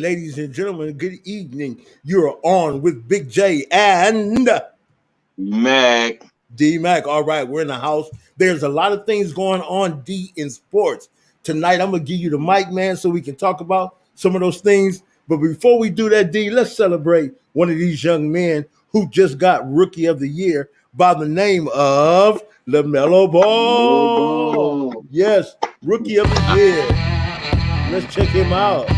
ladies and gentlemen, good evening. You're on with Big J and Mac. D Mac. All right, we're in the house. There's a lot of things going on, D, in sports. Tonight, I'm going to give you the mic, man, so we can talk about some of those things. But before we do that, D, let's celebrate one of these young men who just got Rookie of the Year by the name of Lamelo Ball. Ball. Yes, Rookie of the Year. Let's check him out.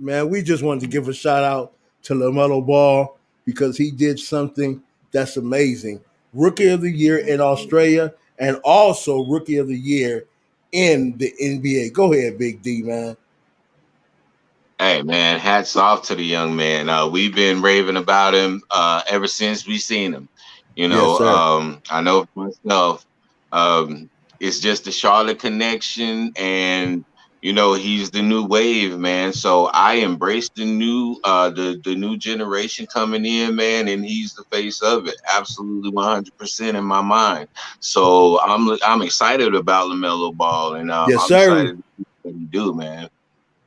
Man, we just wanted to give a shout out to LaMelo Ball because he did something that's amazing. Rookie of the Year in Australia and also Rookie of the Year in the NBA. Go ahead, Big D, man. Hey, man, hats off to the young man. We've been raving about him ever since we seen him. Yes, sir. I know for myself, it's just the Charlotte connection, and he's the new wave, man. So I embrace the new generation coming in, man, and he's the face of it. Absolutely 100% in my mind. So I'm excited about LaMelo Ball, and Yes, I'm sir. excited to see what he do, man.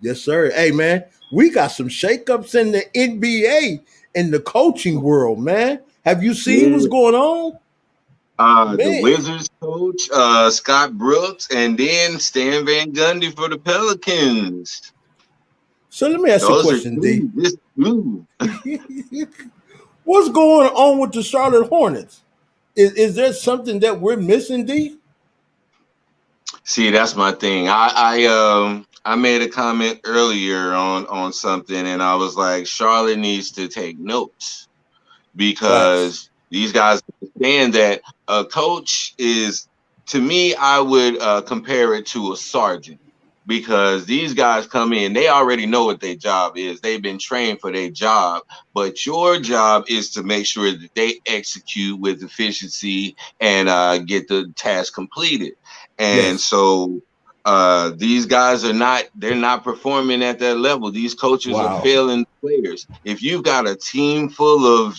Yes, sir. Hey, man, we got some shakeups in the NBA in the coaching world, man. Have you seen Yeah. what's going on? The Man. Wizards coach, Scott Brooks, and then Stan Van Gundy for the Pelicans. So let me ask you a Those are question, D. two. What's going on with the Charlotte Hornets? Is there something that we're missing, D? See, that's my thing. I made a comment earlier on something, and I was like, Charlotte needs to take notes Facts. because these guys understand that a coach is, to me, I would compare it to a sergeant, because these guys come in, they already know what their job is. They've been trained for their job, but your job is to make sure that they execute with efficiency and get the task completed. And Yes. so these guys they're not performing at that level. These coaches are Wow. failing players. If you've got a team full of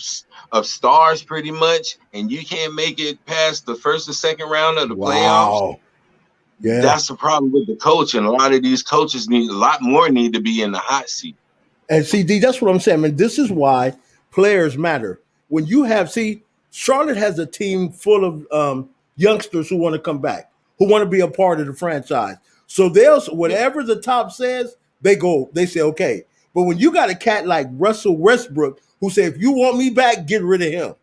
stars pretty much, and you can't make it past the first and second round of the playoffs, Wow. Yeah. that's the problem with the coach. And a lot of these coaches need to be in the hot seat. And see, D, that's what I'm saying, man. This is why players matter. When you have, see, Charlotte has a team full of youngsters who want to come back, who want to be a part of the franchise. So they'll, whatever the top says, they say, okay. But when you got a cat like Russell Westbrook who say, if you want me back, get rid of him.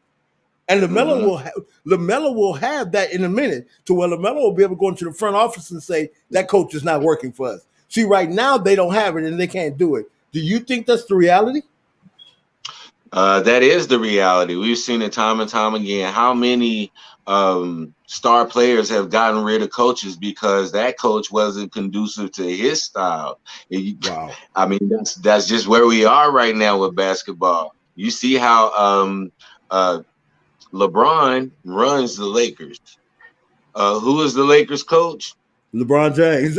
And LaMelo will have that in a minute, to where LaMelo will be able to go into the front office and say that coach is not working for us. See, right now they don't have it and they can't do it. Do you think that's the reality? That is the reality. We've seen it time and time again. How many star players have gotten rid of coaches because that coach wasn't conducive to his style? Wow. I mean, that's just where we are right now with basketball. You see how LeBron runs the Lakers. Who is the Lakers coach? LeBron James.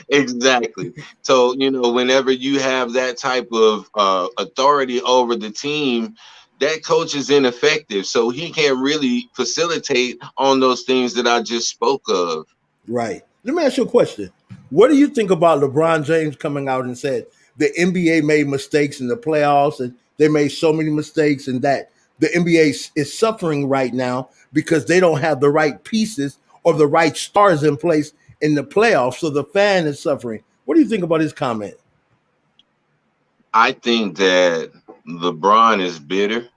Exactly. So, whenever you have that type of authority over the team, that coach is ineffective. So he can't really facilitate on those things that I just spoke of. Right. Let me ask you a question. What do you think about LeBron James coming out and said the NBA made mistakes in the playoffs and they made so many mistakes, and that the NBA is suffering right now because they don't have the right pieces, or the right stars in place in the playoffs, so the fan is suffering. What do you think about his comment? I think that LeBron is bitter.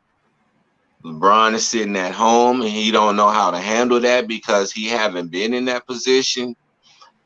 LeBron is sitting at home and he don't know how to handle that because he haven't been in that position.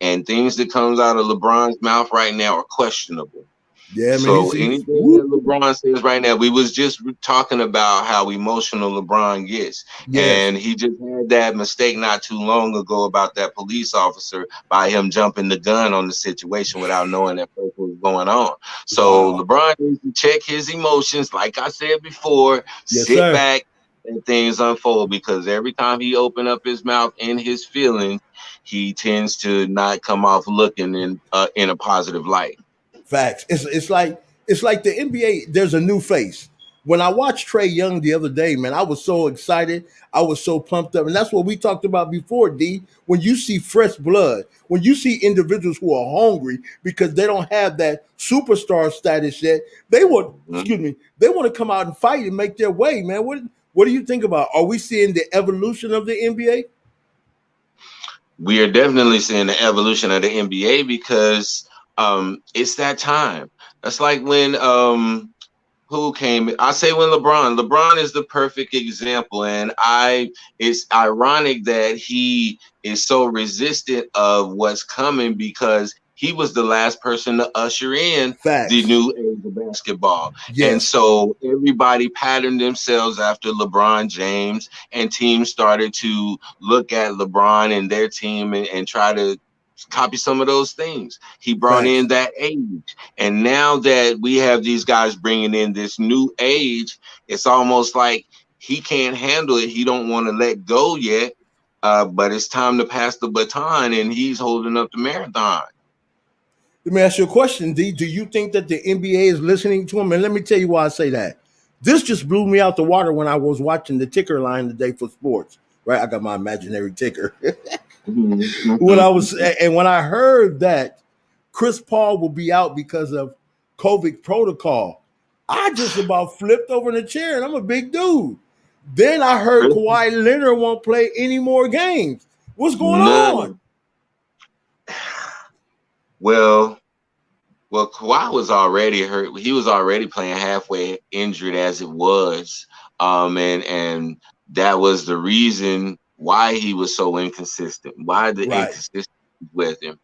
And things that comes out of LeBron's mouth right now are questionable. Yeah, man. So anything that LeBron says right now, we was just talking about how emotional LeBron gets. Yes. And he just had that mistake not too long ago about that police officer by him jumping the gun on the situation without knowing that what was going on. So Wow. LeBron needs to check his emotions. Like I said before, Yes, sit sir. back and things unfold, because every time he open up his mouth in his feelings, he tends to not come off looking in a positive light. Facts. It's like the NBA. There's a new face. When I watched Trey Young the other day, man, I was so excited. I was so pumped up, and that's what we talked about before. D. When you see fresh blood, when you see individuals who are hungry because they don't have that superstar status yet, they want. Excuse me. They want to come out and fight and make their way, man. What do you think about? Are we seeing the evolution of the NBA? We are definitely seeing the evolution of the NBA because it's that time. That's like when who came? I say when LeBron is the perfect example, and it's ironic that he is so resistant of what's coming because he was the last person to usher in the Facts. new age of basketball. And Yes. so everybody patterned themselves after LeBron James, and teams started to look at LeBron and their team and try to copy some of those things. He brought Facts. in that age. And now that we have these guys bringing in this new age, it's almost like he can't handle it. He don't want to let go yet. But it's time to pass the baton, and he's holding up the marathon. Let me ask you a question, D. Do you think that the NBA is listening to him? And let me tell you why I say that. This just blew me out the water when I was watching the ticker line today for sports. Right, I got my imaginary ticker. when I was and when I heard that Chris Paul will be out because of COVID protocol, I just about flipped over in the chair, and I'm a big dude. Then I heard Kawhi Leonard won't play any more games. What's going on? None. Well, Kawhi was already hurt. He was already playing halfway injured as it was, and that was the reason why he was so inconsistent. Why the Right. inconsistency with him,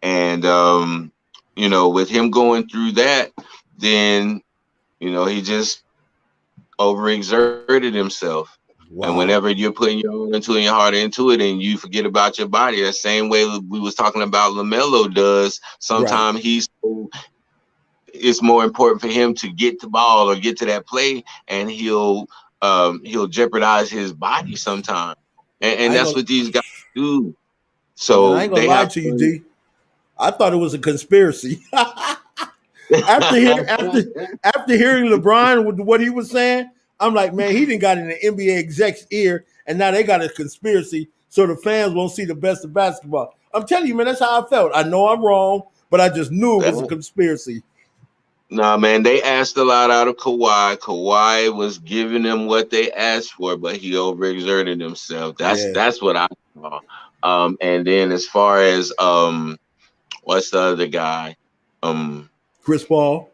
and with him going through that, then he just overexerted himself. And Wow. whenever you're putting your all into it and your heart into it, and you forget about your body, the same way we was talking about Lamelo does. Right. Sometimes it's more important for him to get the ball or get to that play, and he'll jeopardize his body sometimes. And I ain't that's gonna, what these guys do. man, I So ain't gonna they lie have to you, fun. D. I thought it was a conspiracy. after hearing LeBron with what he was saying, I'm like, man, he didn't got in the NBA exec's ear, and now they got a conspiracy so the fans won't see the best of basketball. I'm telling you, man, that's how I felt. I know I'm wrong, but I just knew it was a conspiracy. No, man, they asked a lot out of Kawhi. Kawhi was giving them what they asked for, but he overexerted himself. That's Yeah. that's what I saw. And then as far as what's the other guy? Chris Paul.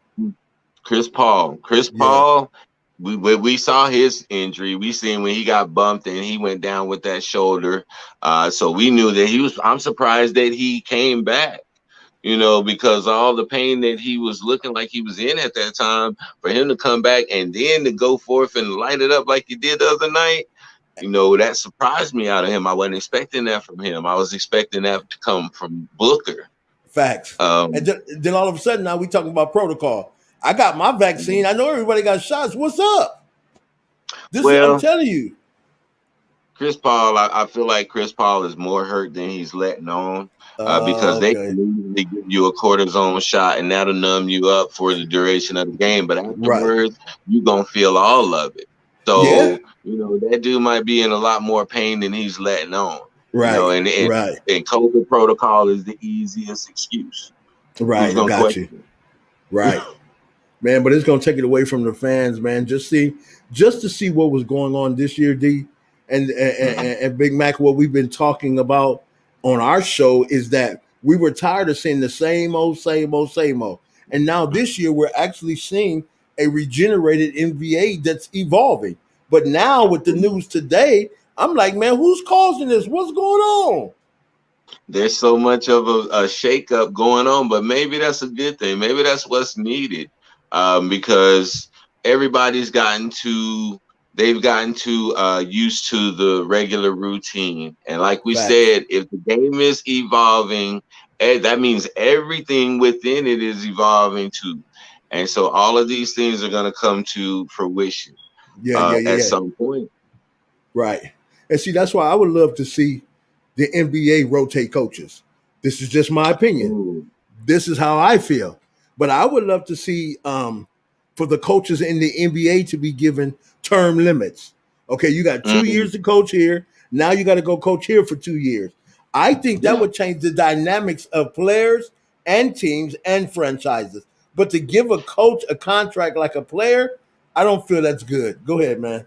Chris Paul. Chris Yeah. Paul. We saw his injury. We seen when he got bumped and he went down with that shoulder. So we knew that he was. I'm surprised that he came back. Because all the pain that he was looking like he was in at that time, for him to come back and then to go forth and light it up like he did the other night, that surprised me out of him. I wasn't expecting that from him. I was expecting that to come from Booker. Facts. And then all of a sudden now we talking about protocol. I got my vaccine. I know everybody got shots. What's up? I'm Well, telling you. Chris Paul, I feel like Chris Paul is more hurt than he's letting on, because they Okay. can usually give you a cortisone shot and that'll numb you up for the duration of the game. But Right. afterwards, you're going to feel all of it. Yeah. So, that dude might be in a lot more pain than he's letting on. Right. And Right. COVID protocol is the easiest excuse. Who's Right. I going to got you. question it? Right. Man, but it's gonna take it away from the fans, man. Just to see what was going on this year, D. and Big Mac, what we've been talking about on our show is that we were tired of seeing the same old, same old, same old. And now this year we're actually seeing a regenerated NBA that's evolving. But now with the news today, I'm like, man, who's causing this? What's going on? There's so much of a shakeup going on, but maybe that's a good thing. Maybe that's what's needed, because everybody's they've gotten to used to the regular routine. And like we Facts. said, if the game is evolving, that means everything within it is evolving too. And so all of these things are going to come to fruition Yeah, yeah, yeah, at yeah. some point. Right. And see, that's why I would love to see the NBA rotate coaches. This is just my opinion. Ooh. This is how I feel. But I would love to see for the coaches in the NBA to be given term limits. Okay, you got 2 years to coach here. Now you got to go coach here for 2 years. I think that would change the dynamics of players and teams and franchises. But to give a coach a contract like a player, I don't feel that's good. Go ahead, man.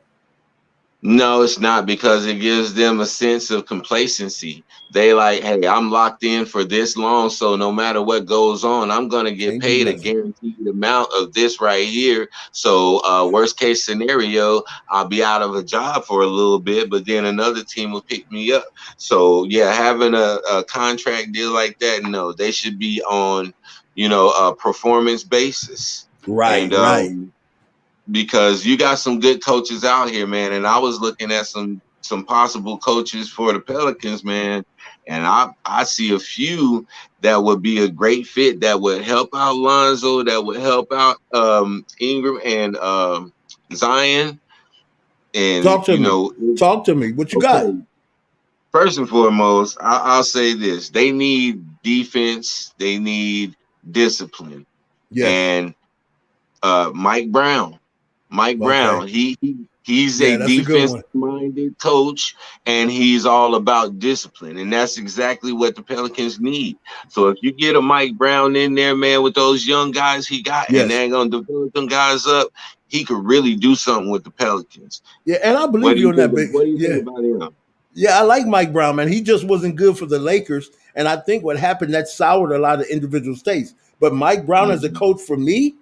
No, it's not, because it gives them a sense of complacency. They like, hey, I'm locked in for this long, so no matter what goes on, I'm gonna get Ain't do paid a nothing. guaranteed amount of this right here. So, worst case scenario, I'll be out of a job for a little bit, but then another team will pick me up. So, yeah, having a contract deal like that, no, they should be on, a performance basis. Right, And right. because you got some good coaches out here, man. And I was looking at some possible coaches for the Pelicans, man. And I see a few that would be a great fit, that would help out Lonzo, that would help out Ingram and Zion. And Talk to me. Talk to me. What you got? okay, first and foremost, I'll say this: they need defense, they need discipline, Yes. and Mike Brown. Mike Okay. Brown, he's a Yeah, that's a good one. defense-minded coach, and he's all about discipline, and that's exactly what the Pelicans need. So if you get a Mike Brown in there, man, with those young guys he got, and Yes. they're gonna develop them guys up, he could really do something with the Pelicans. Yeah, and I What believe do you you on think? that big. What do you think Yeah. about him? Yeah, I like Mike Brown, man. He just wasn't good for the Lakers. And I think what happened that soured a lot of individual states. But Mike Brown as a Mhm. coach for me,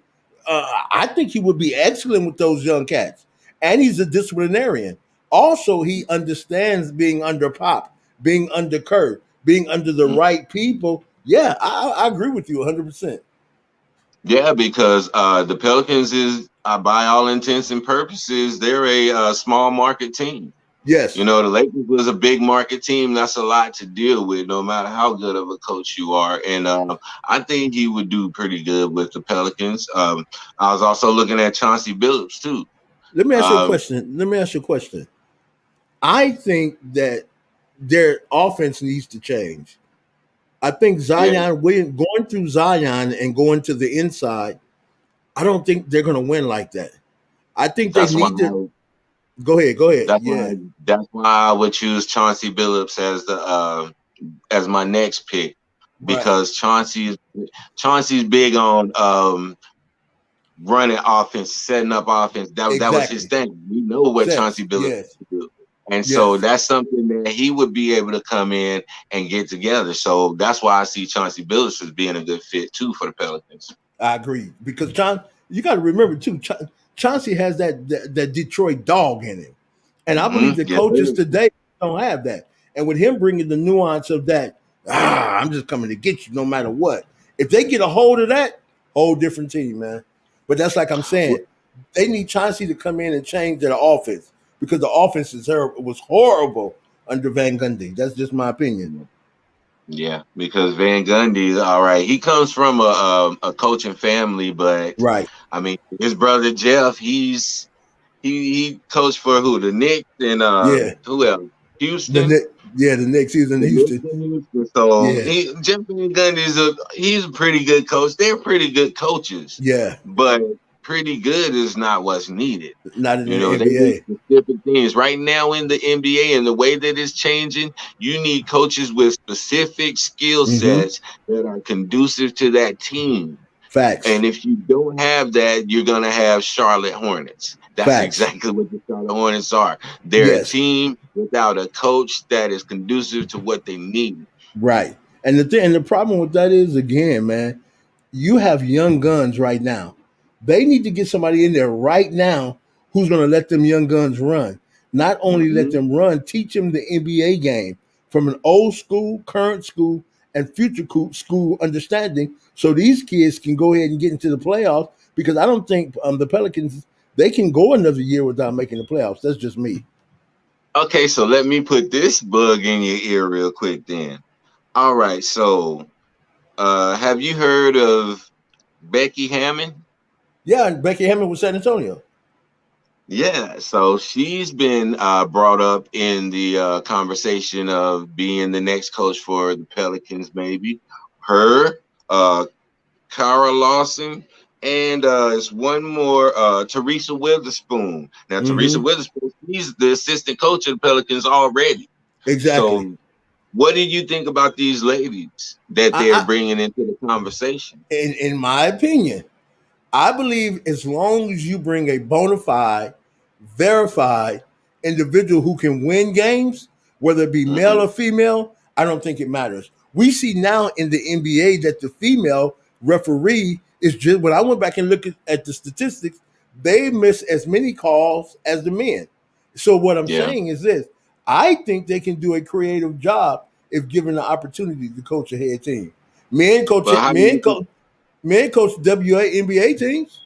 I think he would be excellent with those young cats. And he's a disciplinarian. Also, he understands being under Pop, being under Kurt, being under the right people. Yeah, I agree with you 100%. Yeah, because the Pelicans is, by all intents and purposes, they're a small market team. Yes. The Lakers was a big market team. That's a lot to deal with, no matter how good of a coach you are. And I think he would do pretty good with the Pelicans. I was also looking at Chauncey Billups too. Let me ask you a Um, question. Let me ask you a question. I think that their offense needs to change. I think yeah, Zion going through Zion and going to the inside, I don't think they're going to win like that. I think they that's why. need to go ahead. Go ahead. That's Yeah. why. That's why I would choose Chauncey Billups as my next pick, Right. because Chauncey's big on running offense, setting up offense. That was his Exactly. thing. We know what Sets. Chauncey Billups Yes. do. And so Yes. that's something that he would be able to come in and get together. So that's why I see Chauncey Billups as being a good fit too for the Pelicans. I agree because you got to remember too. Chauncey has that Detroit dog in him, and I believe the Yes, coaches sir. today don't have that. And with him bringing the nuance of that, I'm just coming to get you no matter what. If they get a hold of that, whole different team, man. But that's like I'm saying, they need Chauncey to come in and change their offense because the offense was horrible under Van Gundy. That's just my opinion. Yeah, because Van Gundy, all right, he comes from a coaching family, but Right. I mean, his brother Jeff, he coached for who? The Knicks and Yeah. who else? The Houston. Knicks. Yeah, the next season The in Knicks Houston. in Houston. So Yeah. Jeff Van Gundy he's a pretty good coach. They're pretty good coaches, Yeah. but pretty good is not what's needed. Not in the They need NBA. specific things. Right now in the NBA and the way that it's changing, you need coaches with specific skill Mm-hmm. sets that are conducive to that team. Facts. And if you don't have that, you're gonna have Charlotte Hornets. That's Facts. exactly what the Charlotte Hornets are. They're a Yes. team without a coach that is conducive to what they need. Right. And the problem with that is, again, man, you have young guns right now. They need to get somebody in there right now who's going to let them young guns run. Not only let Hmm. them run, teach them the NBA game from an old school, current school, and future school understanding, so these kids can go ahead and get into the playoffs. Because I don't think the Pelicans, they can go another year without making the playoffs. That's just me. Okay, so let me put this bug in your ear real quick then. All right, so have you heard of Becky Hammond? Yeah, and Becky Hammond with San Antonio. Yeah, so she's been brought up in the conversation of being the next coach for the Pelicans, maybe. Her, uh, Kara Lawson, and it's one more, Teresa Witherspoon. Now, Teresa Hmm. Witherspoon, she's the assistant coach of the Pelicans already. Exactly. So, what did you think about these ladies that they're I, bringing into the conversation? in my opinion, I believe as long as you bring a bona fide, verified individual who can win games, whether it be male Hmm. or female, I don't think it matters. We see now in the NBA that the female referee is just, when I went back and looked at the statistics, they miss as many calls as the men. So what I'm Yeah, saying is this: I think they can do a creative job if given the opportunity to coach a head team. Men coach but how do men you think? coach men coach WNBA teams.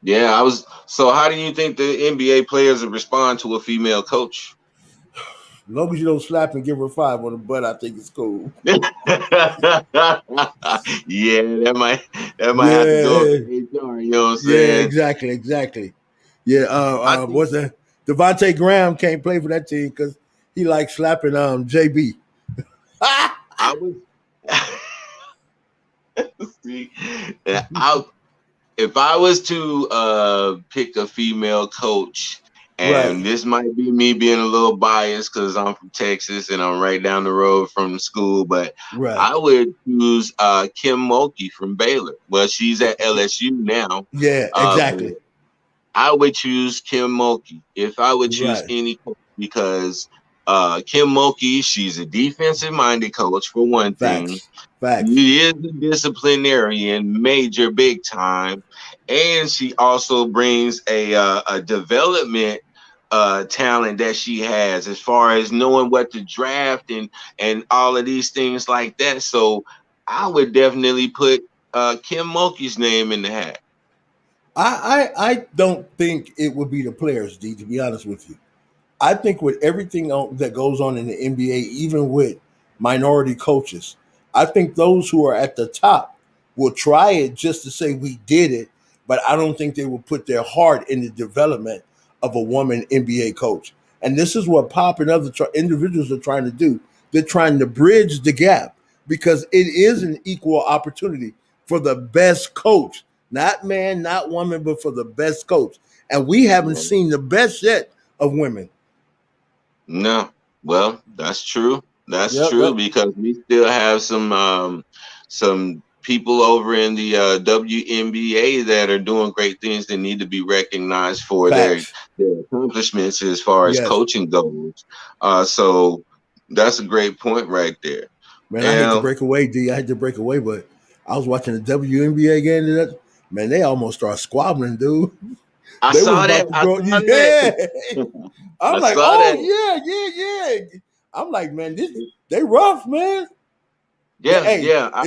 Yeah, I was. So, how do you think the NBA players would respond to a female coach? As long as you don't slap and give her five on the butt, I think it's cool. Yeah, that might have to go up Yeah, to HR. You know what I'm yeah, saying? exactly, exactly. Yeah, I think what's that? Devontae Graham can't play for that team because he likes slapping JB. I was. See, I if I was to pick a female coach, Right, and this might be me being a little biased because I'm from Texas and I'm right down the road from school, but right. I would choose Kim Mulkey from Baylor. Well, she's at LSU now, Yeah, but exactly. I would choose Kim Mulkey if I would choose Right. any coach because Kim Mulkey, she's a defensive minded coach for one thing. Facts. Facts. She is a disciplinarian, major, big time, and she also brings a development talent that she has as far as knowing what to draft and all of these things like that. So I would definitely put Kim Mulkey's name in the hat. I don't think it would be the players, D, to be honest with you. I think with everything that goes on in the NBA, even with minority coaches, I think those who are at the top will try it just to say we did it, but I don't think they will put their heart in the development of a woman NBA coach. And this is what Pop and other individuals are trying to do. They're trying to bridge the gap because it is an equal opportunity for the best coach, not man, not woman, but for the best coach. And we haven't Yeah. seen the best yet of women. No, well, that's true. That's Yep, true yep. because we still have some people over in the WNBA that are doing great things that need to be recognized for Facts. their accomplishments as far as Yes. coaching goes. So that's a great point right there. Man, I hate to And break away, D. I hate to break away, but I was watching the WNBA game today. Man, they almost started squabbling, dude. I They was saw about that. to I go. saw that. Yeah. I'm I like, saw oh that. yeah, yeah, yeah. I'm like, man, this they rough, man. Yeah, Hey, yeah.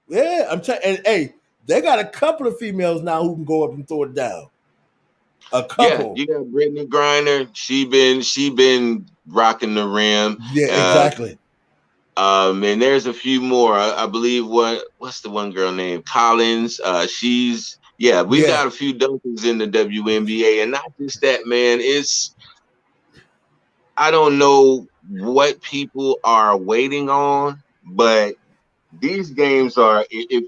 yeah, I'm telling, and hey, they got a couple of females now who can go up and throw it down. A Yeah, couple. you got Brittany Griner. She been rocking the rim. Yeah, Uh, exactly. and there's a few more. I believe what's the one girl named Collins? She's yeah. We Yeah. got a few dunkers in the WNBA, and not just that, man. It's I don't know what people are waiting on, but these games are if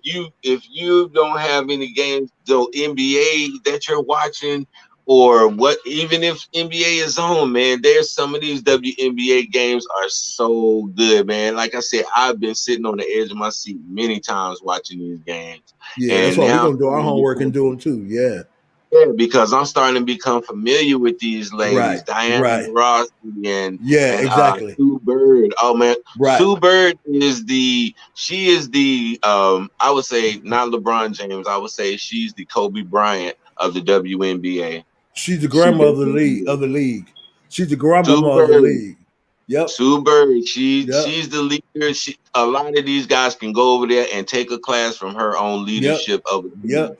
you don't have any games so NBA that you're watching or what even if NBA is on, man, there's some of these WNBA games are so good, man. Like I said, I've been sitting on the edge of my seat many times watching these games. Yeah, that's And why we're now gonna do our homework and do them too. Yeah. Yeah, because I'm starting to become familiar with these ladies, Right, Diana right. Ross and Yeah, exactly. Sue Bird. Oh man, Right. Sue Bird is I would say not LeBron James. I would say she's the Kobe Bryant of the WNBA. She's the She grandmother of the definitely league. is. She's the grandmother Sue of the Bird. league. Yep. Sue Bird, Yep. she's the leader. A lot of these guys can go over there and take a class from her on Yep. leadership of a team. Yep.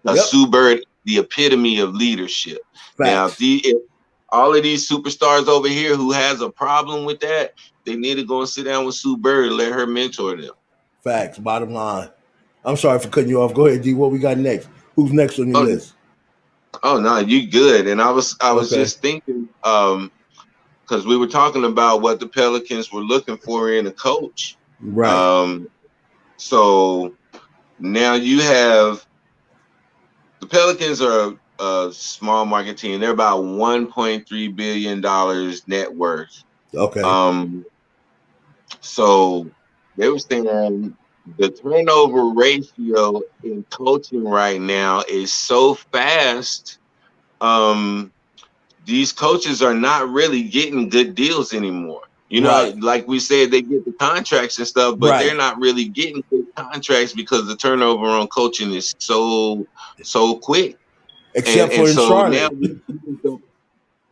Yep. Sue Bird, the epitome of leadership. Now, Facts. if all of these superstars over here who has a problem with that, they need to go and sit down with Sue Bird and let her mentor them. Facts. Bottom line. I'm sorry for cutting you off. Go ahead, D. What we got next? Who's next on your Oh, list? oh no, you good. And I was Okay. just thinking, because we were talking about what the Pelicans were looking for in a coach. Right. So now you have the Pelicans are a small market team. They're about $1.3 billion net worth. Okay. So they were saying the turnover ratio in coaching right now is so fast. These coaches are not really getting good deals anymore. You know, Right. like we said, they get the contracts and stuff, but they're Right. not really getting good contracts because the turnover on coaching is so quick. Except And for in so now Charlotte.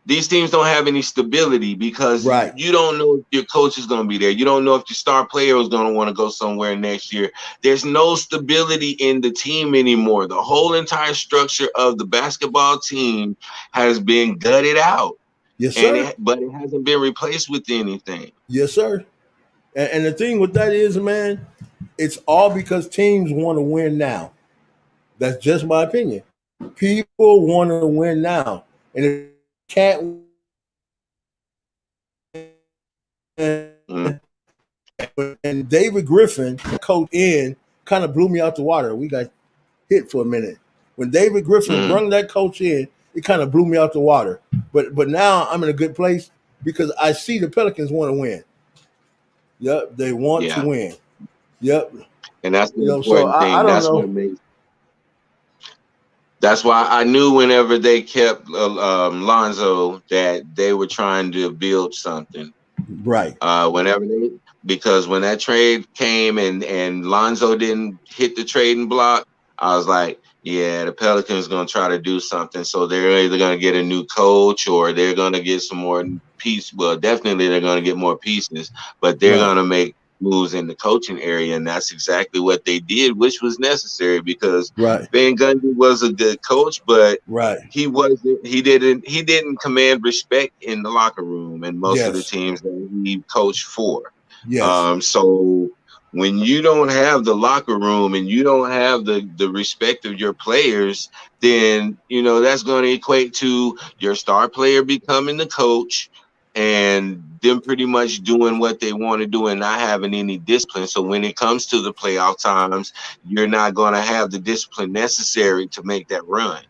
these teams don't have any stability because Right. you don't know if your coach is going to be there. You don't know if your star player is going to want to go somewhere next year. There's no stability in the team anymore. The whole entire structure of the basketball team has been gutted out. Yes, sir. But it hasn't been replaced with anything. Yes, sir. And the thing with that is, man, it's all because teams want to win now. That's just my opinion. People want to win now, and if can't Mm. and David Griffin, coach in, kind of blew me out the water. We got hit for a minute. When David Griffin brought that coach in, it kind of blew me out the water. But now I'm in a good place because I see the Pelicans want to win. Yep, they want to win. Yep. And that's the important so thing. I don't That's know. what makes. That's why I knew whenever they kept Lonzo that they were trying to build something. Right. Because when that trade came and Lonzo didn't hit the trading block, I was like, yeah, the Pelicans going to try to do something. So they're either going to get a new coach or they're going to get some more pieces. Well, definitely they're going to get more pieces, but they're going to make moves in the coaching area, and that's exactly what they did, which was necessary because Van Gundy was a good coach, but he didn't command respect in the locker room and most of the teams that he coached for. Yes. So when you don't have the locker room and you don't have the respect of your players, then that's going to equate to your star player becoming the coach and them pretty much doing what they want to do and not having any discipline. So when it comes to the playoff times, you're not going to have the discipline necessary to make that run.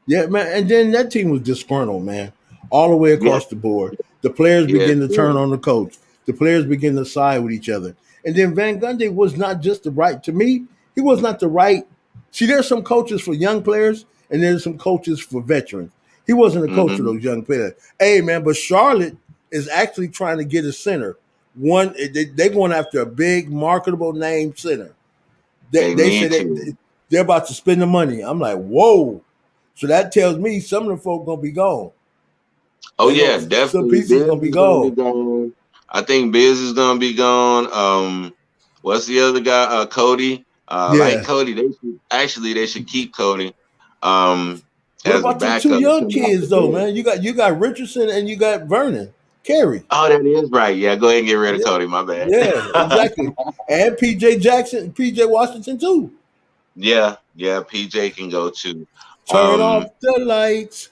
Yeah, man. And then that team was disgruntled, man, all the way across the board. The players begin to turn on the coach. The players begin to side with each other. And then Van Gundy was not just the right, to me, he was not the right. See, there's some coaches for young players and there's some coaches for veterans. He wasn't a coach for those young players. Hey, man, but Charlotte is actually trying to get a center. They're going after a big, marketable name center. They say they're about to spend the money. I'm like, whoa. So that tells me some of the folk going to be gone. Oh, yeah, definitely. Some pieces going to be gone. I think Biz is gonna be gone. What's the other guy? Cody. Like Cody, they should keep Cody. What about the two young kids though, man? You got Richardson and you got Vernon Carey. Oh, that is right. Yeah, go ahead and get rid of Cody. My bad. Yeah, exactly. And PJ Washington too. Yeah, PJ can go too. Turn off the lights.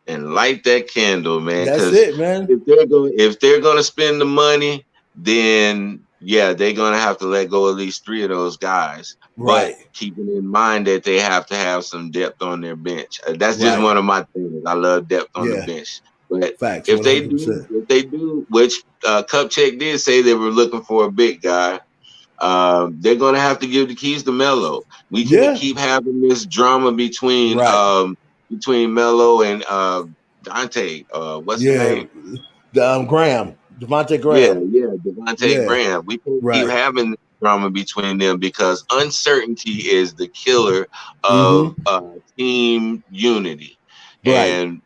And light that candle, man. That's it, man. If they're gonna spend the money, then they're gonna have to let go at least 3 of those guys. Right. But keeping in mind that they have to have some depth on their bench. That's just one of my things. I love depth on the bench. But facts, if they do, which Kupchak did say they were looking for a big guy. They're gonna have to give the keys to Melo. We can't Yeah, keep having this drama right. between Melo and Dante. What's his Yeah, name? Graham, Devontae Yeah, Graham. yeah, Devontae Yeah, Graham. We can't keep right. having drama between them because uncertainty is the killer Mm-hmm. of team unity. Right. And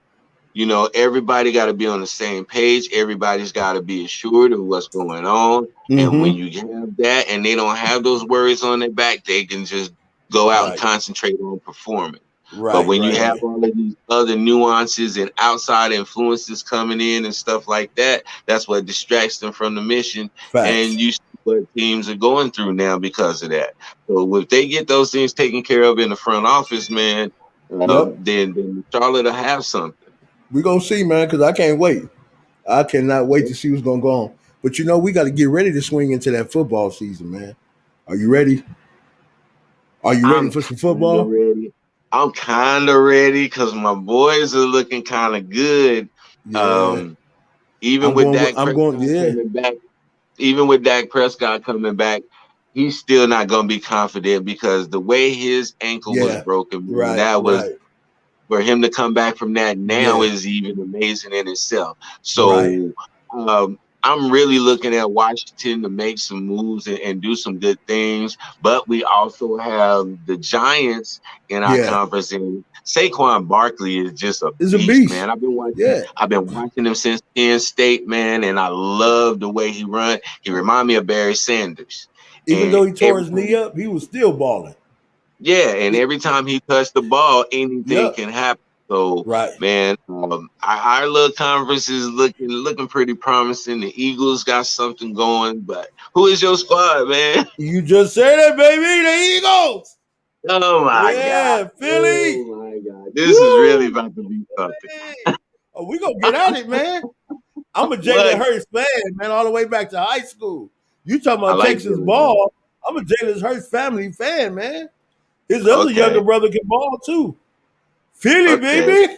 everybody got to be on the same page. Everybody's got to be assured of what's going on. And when Mm-hmm. you have that and they don't have those worries on their back, they can just go out and Right. concentrate on performing. But Right. when you Right. have Right. all of these other nuances and outside influences coming in and stuff like that, that's what distracts them from the mission. And Facts. you see what teams are going through now because of that. So if they get those things taken care of in the front office, man, Yep. then Charlotte will have something. We're gonna see, man, because I can't wait. I cannot wait to see what's gonna go on. But we got to get ready to swing into that football season, man. Are you ready? Are you ready I'm for some kind of football? ready. I'm kind of ready because my boys are looking kind of good. Yeah. Um, even with Dak I'm going, Prescott yeah. coming back, even with Dak Prescott coming back, he's still not going to be confident because the way his ankle was Yeah. broken, man, Right. that was Right. for him to come back from that now Yeah. is even amazing in itself. Right. So I'm really looking at Washington to make some moves and do some good things. But we also have the Giants in our Yeah. conference, and Saquon Barkley is just a It's a beast, beast. man. Yeah. I've been watching him since Penn State, man, and I love the way he runs. He reminds me of Barry Sanders. Even And though he tore every his knee time up, he was still balling. yeah, and every time he touched the ball, anything Yep. can happen. So, Right. man, our little conference is looking pretty promising. The Eagles got something going, but who is your squad, man? You just said it, baby. The Eagles. Oh my God! Yeah, Philly. Oh my God! This is really Woo! about to be something. Hey. Oh, we gonna get at it, man. I'm a Jalen What? Hurts fan, man, all the way back to high school. You talking I about like Texas Jalen Hurts. ball? I'm a Jalen Hurts family fan, man. His other younger Okay, brother can ball too. Philly, okay. baby.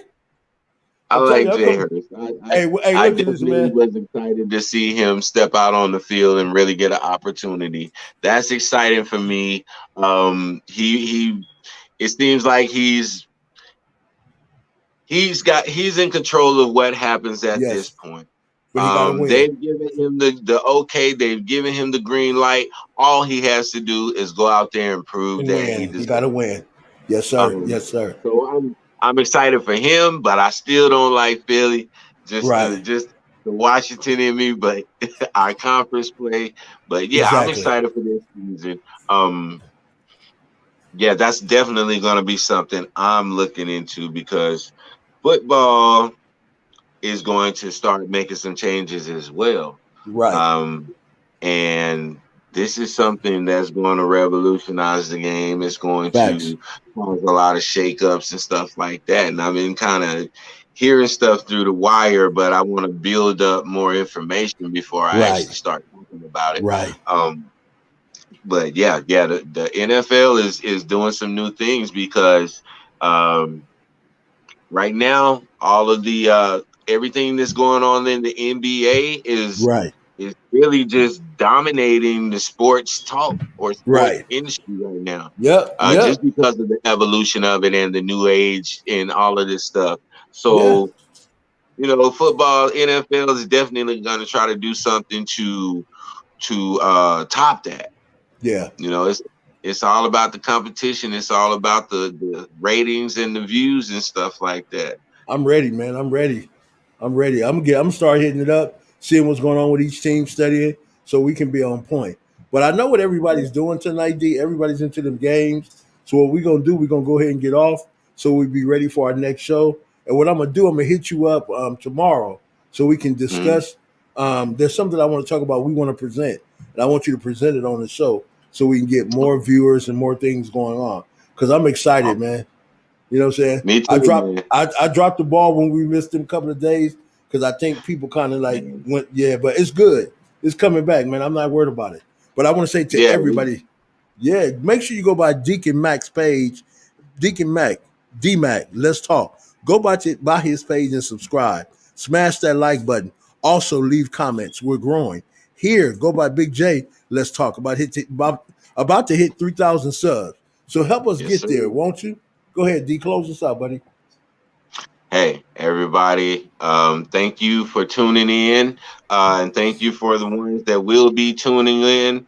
I I'm telling like you, I'm Jay coming. Hurst. Hey, I look at this, definitely man. was excited to see him step out on the field and really get an opportunity. That's exciting for me. He it seems like he's in control of what happens at this Yes, point. but he got to win They've given him the okay, they've given him the green light. All he has to do is go out there and prove and that he win. He deserves got to it. win. Yes, sir. Um, Yes, sir. so I'm excited for him, but I still don't like Philly. Right. Just the Washington in me, but our conference play. But yeah, I'm Exactly. excited for this season. Um, yeah, that's definitely going to be something I'm looking into because football is going to start making some changes as well. Right. Um, and this is something that's going to revolutionize the game. It's going Facts. to cause a lot of shakeups and stuff like that. And I've been kind of hearing stuff through the wire, but I want to build up more information before I Right. actually start talking about it. Right. But yeah, the NFL is doing some new things because um, right now all of the everything that's going on in the NBA Right. is really just dominating the sports talk or sports Right. industry right now. Yep. Just Yep. because of the evolution of it and the new age and all of this stuff. Yeah. So, football, NFL is definitely going to try to do something to top that. Yeah. It's all about the competition. It's all about the ratings and the views and stuff like that. I'm ready, man. I'm ready. I'm ready. I'm gonna start hitting it up, seeing what's going on with each team, studying so we can be on point. But I know what everybody's doing tonight, D. Everybody's into them games. So what we're gonna do, we're gonna go ahead and get off so we be ready for our next show. And what I'm gonna do, I'm gonna hit you up tomorrow so we can Mm. discuss. There's something I want to talk about. We want to present, and I want you to present it on the show so we can get more viewers and more things going on. Because I'm excited, man. You know what I'm saying? Me I too, dropped man. I dropped the ball when we missed them a couple of days because I think people kind of like Man. went, yeah, but it's good. It's coming back, man. I'm not worried about it. But I want to say to Yeah, everybody, yeah, make sure you go by Deacon Mac's page, Deacon Mac, D Mac. Let's talk. Go by his page and subscribe. Smash that like button. Also leave comments. We're growing. here, go by Big J. Let's talk about about to hit 3,000 subs. So help us Yes, get sir. there, won't you? Go ahead, D. Close us out, buddy. Hey, everybody. Thank you for tuning in. And thank you for the ones that will be tuning in.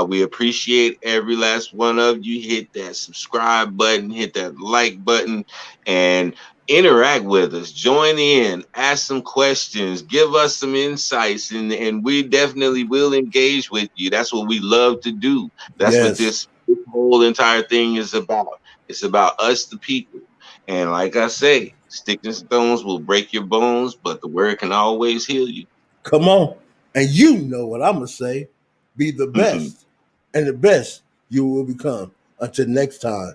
We appreciate every last one of you. Hit that subscribe button, hit that like button, and interact with us. Join in, ask some questions, give us some insights, and we definitely will engage with you. That's what we love to do. That's what Yes. this whole entire thing is about. It's about us, the people. And like I say, sticks and stones will break your bones, but the word can always heal you. Come on. And you know what I'm going to say. Be the best, and the best you will become. Until next time.